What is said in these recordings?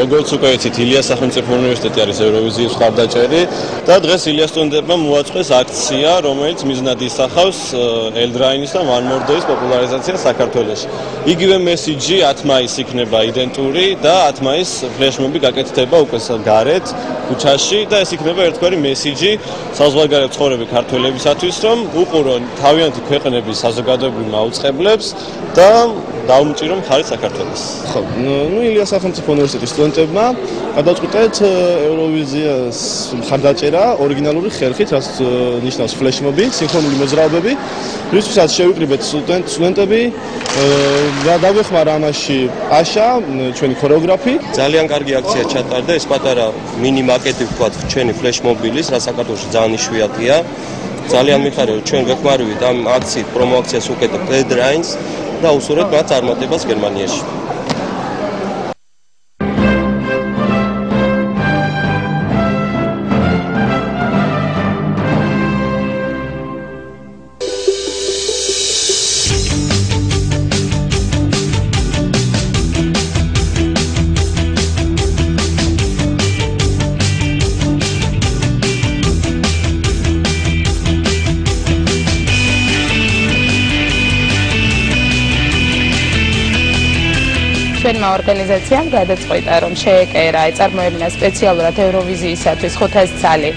როგორც უკვე იცით, ილიას სახელმწიფო უნივერსიტეტი არის ევროვიზიის მხარდაჭერი და დღეს ილიას სტუდენტებმა მოაწყვეს აქცია, რომელიც მიზნად ისახავს ელდრაინის და ვან მორ დეის პოპულარიზაციას საქართველოში. იგივე მესიჯი 10 მაისს იქნება იდენტური და 10 მაისს ფლეშმობი გაკეთდება უკვე გარეთ ქუჩაში და ეს იქნება ერთგვარი მესიჯი საზღვარგარეთ ცხოვრები ქართველებისათვის, რომ უყურონ თავიანთი ქვეყნების საზოგადოებრივ მაუწყებლებს და დაუმჭირო მხარით საქართველოს. ხო, ილიას სახელმწიფო უნივერსიტეტის სტუდენტებმა გადაწყვიტეთ ევროვიზიას მხარდაჭერა ორიგინალური ხერხით, რაც ნიშნავს ფლეშმობი, სინქრონული მოძრაობები, რისთვისაც შევიკრიბეთ სტუდენტები და დაგვეხმარა ამაში პაშა, ჩვენი ქორეოგრაფი. ძალიან კარგი აქცია ჩატარდა, ეს პატარა მინი მაკეტი ვთქვათ, ჩვენი ფლეშმობილის, რაც საქართველოში ძალიან იშვიათია. ძალიან მიხარია, რომ ჩვენ გეხმარებით ამ აქციით, პრომო აქციას უკეთებთ ელდრაინს და უსურვებთ მათ წარმატებას გერმანიაში. ჩვენმა ორგანიზაციამ გადაწყვიტა, რომ შეეკერა ეწარმოებინა სპეციალურად ევროვიზიისათვის 500 ცალი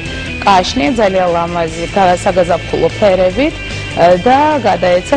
კაშნი, ძალიან ლამაზი საგაზაფხულო ფერებით და გადაეცა